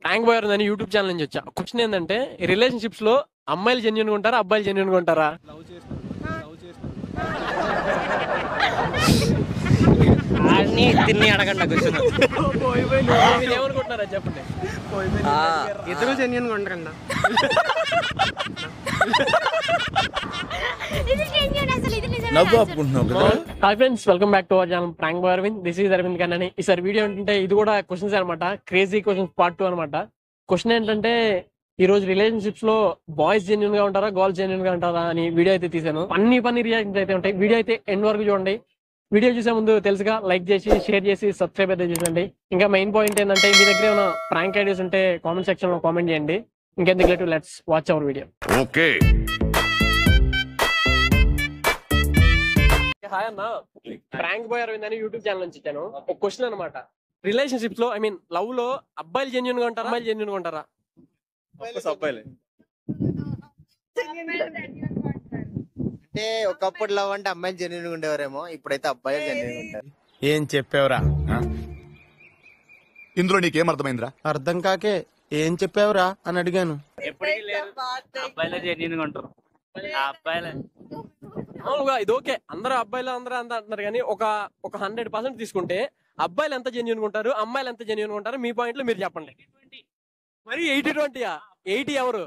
Prank bye అని YouTube channel నుంచి వచ్చా. క్వశ్చన్ ఏంటంటే, రిలేషన్షిప్స్ లో అమ్మాయిలు జెన్యూన్ గా ఉంటారా, అబ్బాయిలు జెన్యూన్ గా ఉంటారా? తిని అడగండి ఏమనుకుంటున్నారా చెప్పండి. ఇద్దరు జెన్యూన్ గా ఉండకండి. Hi friends, welcome back to our channel prank boy Aravind. This is Aravind Kannani. ఈసారి వీడియో ఏంటంటే ఇది కూడా క్వశ్చన్స్ అనమాట, క్రేజీ క్వశ్చన్స్ పార్ట్ 2 అనమాట. క్వశ్చన్ ఏంటంటే, ఈ రోజు రిలేషన్షిప్స్ లో బాయ్స్ జెన్యూన్ గా ఉంటారా, గర్ల్స్ జెన్యూన్ గా ఉంటారా అని వీడియో అయితే తీసాను. ఫన్నీ రియాక్షన్స్ అయితే ఉంటాయి. వీడియో అయితే ఎండ్ వరకు చూడండి. వీడియో చూసే ముందు తెలుసుగా లైక్ చేసి, షేర్ చేసి, సబ్స్క్రైబ్ అయితే చేయండి. ఇంకా మెయిన్ పాయింట్ ఏంటంటే, మీ దగ్గర ఏమైనా ప్రాంక్ ఐడియాస్ ఉంటే కామెంట్ సెక్షన్ లో కామెంట్ చేయండి. ఇంకెందుకు late, let's watch hour video. Okay, hi అన్న, ప్రాంక్ బాయ్ అరవింద్ అని యూట్యూబ్ ఛానల్ నుంచి ఇచ్చాను. ఒక క్వశ్చన్ అనమాట, రిలేషన్షిప్స్ లో లవ్ లో అబ్బాయిలు జెన్యూన్ గా ఉంటారా, అమ్మాయిలు జెన్యూన్ గా ఉంటారా? అంటే ఒకప్పుడు లవ్ అంటే అమ్మాయిలు జెన్యూన్ గా ఉండేవారేమో, ఇప్పుడైతే అబ్బాయిలు జెన్యూన్ గా ఉంటారు. ఏం చెప్పావురా? ఇందులో నీకేం అర్థమైందిరా? అర్థం కాకే ఏం చెప్పావురా అని అడిగాను. అబ్బాయిలే జెన్యూన్ గా ఉంటారు. మామూలుగా ఇది ఓకే, అందరూ అబ్బాయిలు అందరూ అంత అంటున్నారు, కానీ ఒక 100% తీసుకుంటే అబ్బాయిలు ఎంత జెన్యూన్ గా ఉంటారు, అమ్మాయిలు ఎంత జెన్యూన్ గా ఉంటారు? మీ పాయింట్లు మీరు చెప్పండి. మరి 80-20 80 ఎవరు?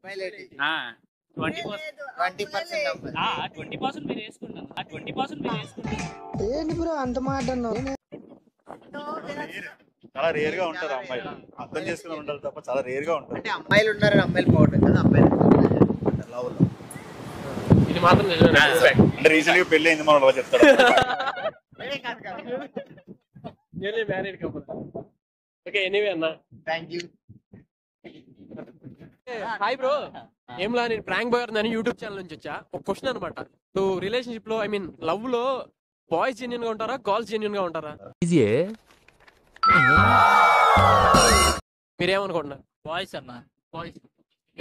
20% మీరు వేసుకుంటారు. ఏంటి బ్రో అంత మాట అన్నావు? చాలా రేర్ గా ఉంటారు అమ్మాయిలు, అర్థం చేసుకుని ఉండాలి తప్ప చాలా రేర్ గా ఉంటారు. అంటే అమ్మాయిలు ఉన్నారని అమ్మాయిలు పోవడం కదా, అబ్బాయిలు లవ్ లో. ఇది మాత్రం నిజమే. అంటే రీసెంట్ గా పెళ్లి అయింది మన వాళ్ళు చెప్తాడు. Married couple. ఓకే, ఎనీవే అన్న, థ్యాంక్ యూ. Hi bro. ఏంలా, నేను ప్రాంక్ బాయ్ అని యూట్యూబ్ ఛానల్ నుంచి వచ్చా. ఒక క్వశ్చన్ అనమాట, రిలేషన్షిప్ లో లవ్ లో బాయ్స్ జెన్యూన్ గా ఉంటారా, గర్ల్స్ జెన్యూన్ గా ఉంటారా? మీరేమనుకుంటున్నారు? బాయ్స్ అన్న, బాయ్స్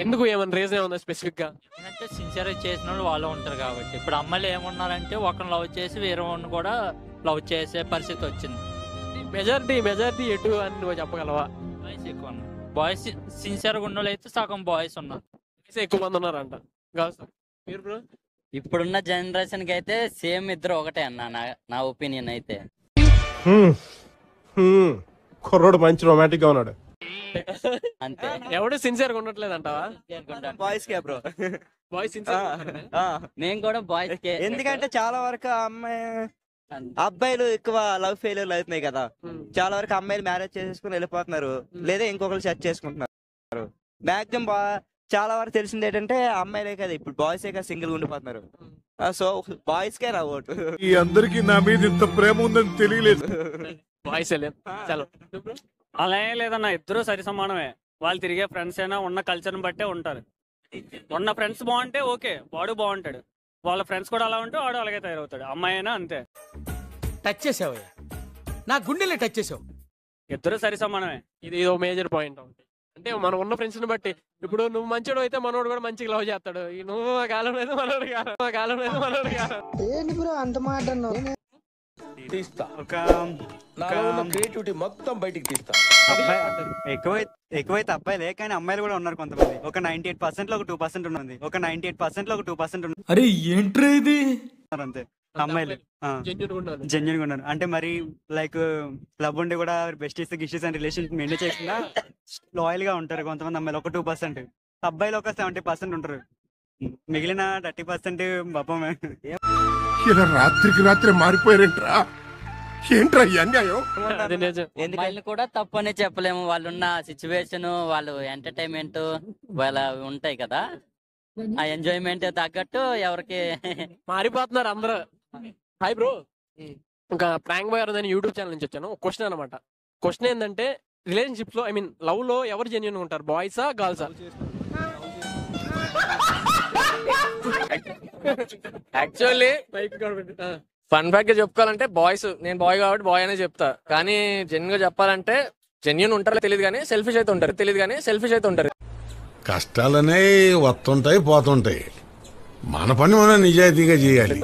ఎందుకు, ఏమన్నా రీజన్ ఏమన్నా స్పెసిఫిక్ గా? అంటే సిన్సియర్ చేసిన వాళ్ళు ఉంటారు కాబట్టి. ఇప్పుడు అమ్మాయిలు ఏమన్నారంటే, ఒకరిని లవ్ చేసి వేరే వాడిని కూడా లవ్ చేసే పరిస్థితి వచ్చింది. మెజారిటీ ఎటు అని నువ్వు చెప్పగలవా? బాయ్స్ ఎక్కువ ఉన్నారు. బాయ్స్ సిన్సియర్ గా ఉన్న వాళ్ళు అయితే సగం బాయ్స్ ఉన్నారు. ఎక్కువ మంది ఉన్నారంట గర్ల్స్. మీరు బ్రో? ఇప్పుడున్న జనరేషన్ కి అయితే సేమ్ ఇద్దరు ఒకటే అన్న, నా ఒపీనియన్ అయితే. కుర్రోడు మంచి రొమాంటిక్ గా ఉన్నాడు అంతే. ఎవడు సిన్సియర్ గా ఉండట్లేదు అంటావా? బాయ్స్ కే బ్రో. Boys sincere. నేను కూడా బాయ్స్ కే. ఎందుకంటే చాలా వరకు అబ్బాయిలు ఎక్కువ లవ్ ఫెయిల్యూర్ అవుతున్నాయి కదా. చాలా వరకు అమ్మాయిలు మ్యారేజ్ చేసేసుకుని వెళ్ళిపోతున్నారు, లేదా ఇంకొకరు సెట్ చేసుకుంటున్నారు. మాక్సిమం చాలా వరకు తెలిసింది ఏంటంటే, అమ్మాయిలే కదా ఇప్పుడు బాయ్సే కదా సింగిల్ గా ఉండిపోతున్నారు. సో బాయ్స్ కే నా ఓటు. ఈ అందరికి నా మీద ఇంత ప్రేమ ఉందని తెలియలేదు. బాయ్స్ అలా ఏం లేదన్న, ఇద్దరు సరి సమానమే. వాళ్ళు తిరిగే ఫ్రెండ్స్ అయినా ఉన్న కల్చర్ బట్టే ఉంటారు. ఉన్న ఫ్రెండ్స్ బాగుంటే ఓకే, వాడు బాగుంటాడు. వాళ్ళ ఫ్రెండ్స్ కూడా అలా ఉంటే వాడు అలాగే తయారవుతాడు. అమ్మాయి అయినా అంతే. టచ్ చేసావయ్యా, నా గుండెల్ని టచ్ చేసావు. ఇద్దరు సరి సమానమే. ఇది మేజర్ పాయింట్. అంటే మనం ఉన్న ఫ్రెండ్స్ ని బట్టి, ఇప్పుడు నువ్వు మంచోడు అయితే మనోడు కూడా మంచిగా లవ్ చేస్తాడు. నువ్వు కాలం అయితే మనోడు కాలం. ఏంటి బ్రో అంత మాట అన్నావు? తీస్తా, క్రియేటివిటీ మొత్తం బయటికి తీస్తా. ఎక్కువైతే అబ్బాయిలే, కానీ అమ్మాయిలు కూడా ఉన్నారు కొంతమంది. ఒక 98% లో ఒక 2% ఉన్నది. ఒక 98% లో ఒక 2% ఉన్నది. అరే ఏంట్రా ఇది? అంతే అమ్మాయిలు జెన్యూన్ జెన్యూన్ గా ఉన్నారు. అంటే మరి లైక్ లవ్ ఉండి కూడా బెస్టీస్ గిస్టీస్ అని రిలేషన్ మెయింటైన్ చేయకుండా లాయల్ గా ఉంటారు కొంతమంది అమ్మాయిలు. ఒక 2%. అబ్బాయిలు ఒక 70% ఉంటారు. మిగిలిన 30% పాపమే. ఇలా రాత్రికి రాత్రి మారిపోయారేంట్రా? ఏంట్రా ఈ అన్యాయం? అమ్మాయిలు కూడా తప్పనే చెప్పలేము. వాళ్ళున్న సిచ్యువేషన్, వాళ్ళు ఎంటర్టైన్మెంట్, వాళ్ళ ఉంటాయి కదా, ఆ ఎంజాయ్మెంట్ తగ్గట్టు ఎవరికి మారిపోతున్నారు అందరూ. హాయ్ బ్రో, ఇంకా ప్రాంక్ బాయ్ అని యూట్యూబ్ ఛానల్ నుంచి వచ్చాను. ఒక క్వశ్చన్ అనమాట. క్వశ్చన్ ఏంటంటే, రిలేషన్షిప్స్ లో లవ్ లో ఎవరు జెన్యూన్ ఉంటారు, బాయ్సా గర్ల్సా? యాక్చువల్లీ ఫన్ ఫ్యాక్ట్ గా చెప్పుకోవాలంటే బాయ్స్, నేను బాయ్ కాబట్టి బాయ్ అనే చెప్తా. కానీ జెన్యున్ గా చెప్పాలంటే జెన్యున్ ఉంటారో తెలియదు కానీ సెల్ఫిష్ అయితే ఉంటారు. కష్టాలనే వస్తుంటాయి పోతుంటాయి, మన పని మనం నిజాయితీగా చేయాలి.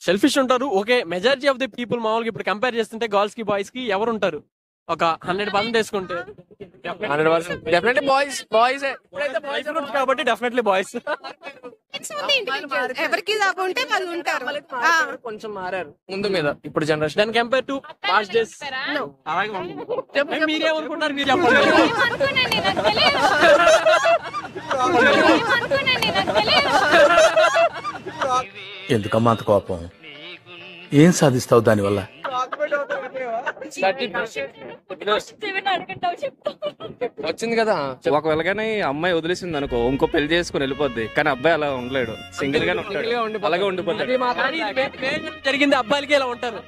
సెల్ఫిష్ ఉంటారు okay. Majority of the people మామూలుగా ఇప్పుడు కంపేర్ చేస్తుంటే గర్ల్స్ కి బాయ్స్ కి ఎవరు ఉంటారు? ఒక 100% వేసుకుంటే 100% డెఫినెట్లీ బాయ్స్ కాబట్టి డెఫినెట్లీ బాయ్స్. ఎవరికి ఉంటే వాళ్ళు ఉంటారు. కొంచెం మారారు ముందు మీద ఇప్పుడు జనరేషన్ దాని కంపేర్ టు పాస్ట్ డేస్. మీరేమనుకుంటారు మీరు చెప్పండి. ఎందుకమ్మా అంత కోపం? ఏం సాధిస్తావు దానివల్ల? వచ్చింది కదా. ఒకవేళ కానీ అమ్మాయి వదిలేసింది అనుకో, ఇంకో పెళ్లి చేసుకుని వెళ్ళిపోద్ది. కానీ అబ్బాయి అలా ఉండలేడు, సింగిల్ గానే ఉంటాడు, అలాగే ఉండిపోతాడు. జరిగింది అబ్బాయిలకి ఇలా ఉంటారు.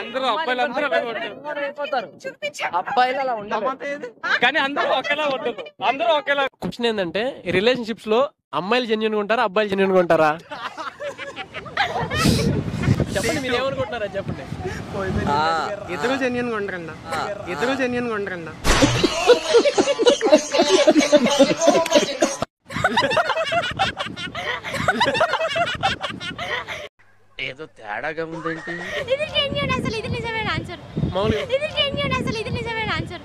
అందరూ అబ్బాయిలు అందరూ అలాగే ఉంటారు. అబ్బాయిలు అలా ఉండరు కానీ అందరూ ఒకేలా ఉంటారు. అందరూ ఒకేలా. క్వశ్చన్ ఏంటంటే రిలేషన్షిప్స్ లో అమ్మాయిలు జెన్యూన్ గా ఉంటారా, అబ్బాయిలు జెన్యూన్ గా ఉంటారా? చెప్పండి, మీరు ఏమనుకుంటున్నారా చెప్పండి. ఇద్దరు జెన్యూన్ గా ఉండరండి. ఇద్దరు జెన్యూన్ గా ఉండరండి. ఏదో తేడాగా ఉందేంటి? ఇది జెన్యూన్ అసలు, ఇది నిజమైన ఆన్సర్. ఇది జెన్యూన్ అసలు, ఇది నిజమైన ఆన్సర్.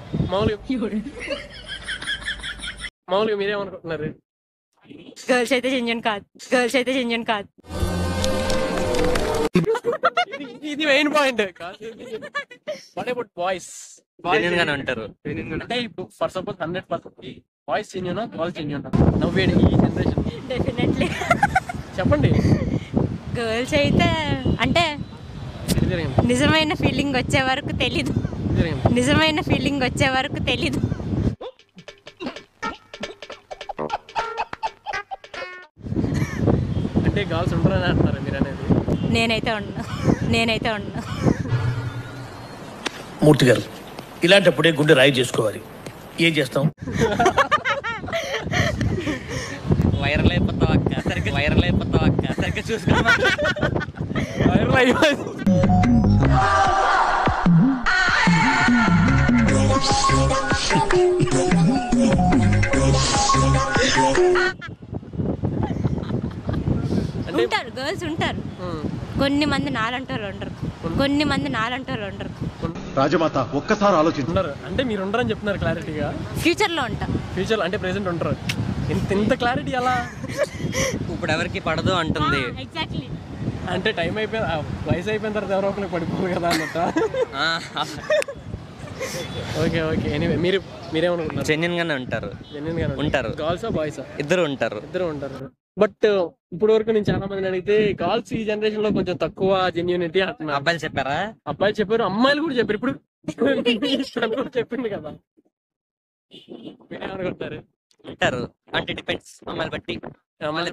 మామూలుగా మీరేమనుకుంటున్నారు? గర్ల్స్ అయితే జెన్యూన్ కాదు, గర్ల్స్ అయితే జెన్యూన్ కాదు. ఇది main point. What about boys? Genuine గానే ఉంటారు. అంటే ఇప్పుడు ఫర్ సపోజ్ 100% బాయ్స్ జెన్యూనా, గర్ల్స్ జెన్యూనా నవ్వేది ఈ జనరేషన్? డెఫినెట్లీ చెప్పండి. గర్ల్స్ అయితే అంటే నిజమైన ఫీలింగ్ వచ్చే వరకు తెలీదు. నిజమైన ఫీలింగ్ వచ్చే వరకు తెలీదు. అంటే గర్ల్స్ ఉంటారని అంటున్నారు మీరు అనేది? నేనైతే ఉన్నా. మూర్తి గారు, ఇలాంటప్పుడే గుండె రాయి చేసుకోవాలి. ఏం చేస్తాం? వైరల్ అయిపోతావు అక్క, సరిగ్గా చూసుకో. వైరల్ అయిపోయింది. ఉంటారు, గర్ల్స్ ఉంటారు. కొన్ని మంది నాలంటారు ఉండరు, కొన్ని మంది నాలంటారు ఉండరు. రాజమాత ఒక్కసారి ఆలోచించున్నారు. అంటే మీరు ఉండరని చెప్తున్నారు క్లారిటీగా. ఫ్యూచర్ లో ఉంటా. ఫ్యూచర్ అంటే ప్రెసెంట్ ఉంటారు. ఇంత క్లారిటీ ఎలా? ఇప్పుడు ఎవరికి పడదు అంటుంది. ఎగ్జాక్ట్లీ. అంటే టైం అయిపోయి వయసు అయిపోయిన తర్వాత ఎవరో ఒకరికి పడిపోరు కదా అన్నట్ట. ఓకే ఎనీవే మీరేమనుకుంటున్నారు? జెన్యూన్ గానే ఉంటారు. గర్ల్స్ బాయ్స్ ఇద్దరు ఉంటారు. బట్ ఇప్పుడు వరకు నేను చాలా మంది అడిగితే గర్ల్స్ ఈ జనరేషన్ లో కొంచెం తక్కువ జెన్యూనిటీ అంటున్నారు. అబ్బాయిలు చెప్పారా? అబ్బాయిలు చెప్పారు, అమ్మాయిలు కూడా చెప్పారు. ఇప్పుడు చెప్పింది కదా. మీరేమనుకుంటారు? ఉంటారు అంటే డిపెండ్స్, అమ్మాయిలు బట్టి,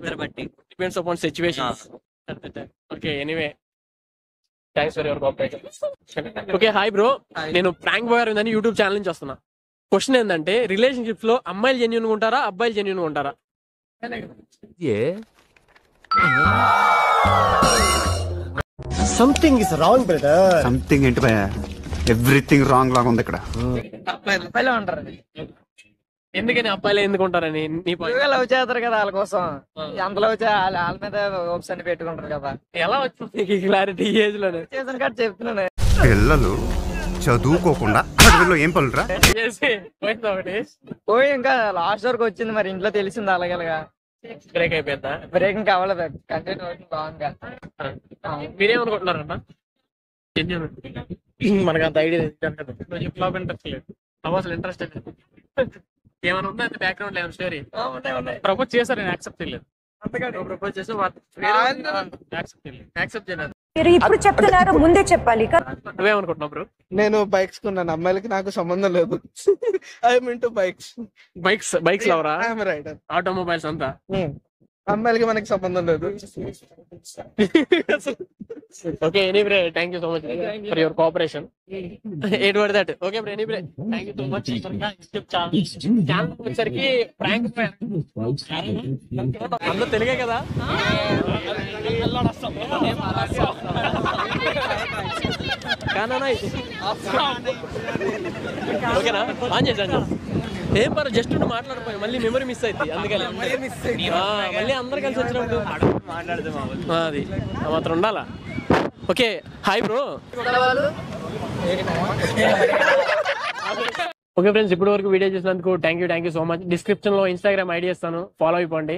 ఇద్దరు బట్టి, depends upon situations. Okay anyway thanks for your cooperation. Okay hi bro, నేను ప్రాంక్ బాయ్ అని యూట్యూబ్ ఛానల్ నుంచి వస్తున్నా. క్వశ్చన్ ఏంటంటే రిలేషన్షిప్స్ లో అమ్మాయిలు జెన్యూన్ గా ఉంటారా, అబ్బాయిలు జెన్యూన్ గా ఉంటారా? Something is wrong brother. Something ఏంటి భయ? ఎవ్రీథింగ్ రాంగ్ లాగా ఉంది ఇక్కడ. అబ్బాయిలు ఉంటారు. ఎందుకని అబ్బాయిలు ఎందుకు ఉంటారని? లవ్ చేస్తారు కదా వాళ్ళ కోసం, ఎంత లవ్ వాళ్ళ మీద హోప్స్ అని పెట్టుకుంటారు కదా. ఎలా వచ్చింది క్లారిటీ ఈ ఏజ్ లోనే? చేసిన కాదు చెప్తున్నాను. పిల్లలు చదువుకోకుండా అడవిలో ఏం పనులురా? పోయి ఇంకా లాస్ట్ వరకు వచ్చింది, మరి ఇంట్లో తెలిసింది అలాగేలాగా. బ్రేక్ అయిపోయిందా? బ్రేకింగ్ అవ్వలేదు, కంటిన్యూ అవుతుంది బాగుందిగా. మీరేమనుకుంటున్నారన్నా? మనకు అంత ఐడియా అసలు ఇంట్రెస్ట్ ఏమైనా ఉందా బ్యాక్గ్రౌండ్ లో స్టోరీ? ప్రపోజ్ చేశారు, నేను యాక్సెప్ట్ చేయలేదు. ప్రపోజ్ చేసి యాక్సెప్ట్ చేయలేదు. ఇప్పుడు చెప్తున్నారు, ముందే చెప్పాలి. నువ్వేమనుకుంటున్నావు బ్రో? నేను బైక్స్ కొన్నాను, అమ్మాయిలకి నాకు సంబంధం లేదు. ఐఎమ్ ఇంటూ బైక్స్ లవరా? I'm rider. ఆటోమొబైల్స్ అంతా అమ్మాయిలకి మనకి సంబంధం లేదు. Okay anyway thank you so much for your cooperation. At were that. Okay bro anyway thank you so much. Channel వచ్చేసరికి ప్రాంక్ అందరూ తెలుగే కదా? ఓకేనా? ఆన్ చేశాను. ఏం పర్లేదు, జస్ట్ మాట్లాడిపోయి మళ్ళీ మెమరీ మిస్ అవుతుంది. అందుకని మళ్ళీ అందరు కలిసి వచ్చినప్పుడు అది మాత్రం ఉండాలా. Okay hi bro. Okay friends, ఇప్పటి వరకు వీడియో చేసినందుకు thank you so much. Description లో ఇన్స్టాగ్రామ్ ఐడి ఇస్తాను, ఫాలో అయిపోండి.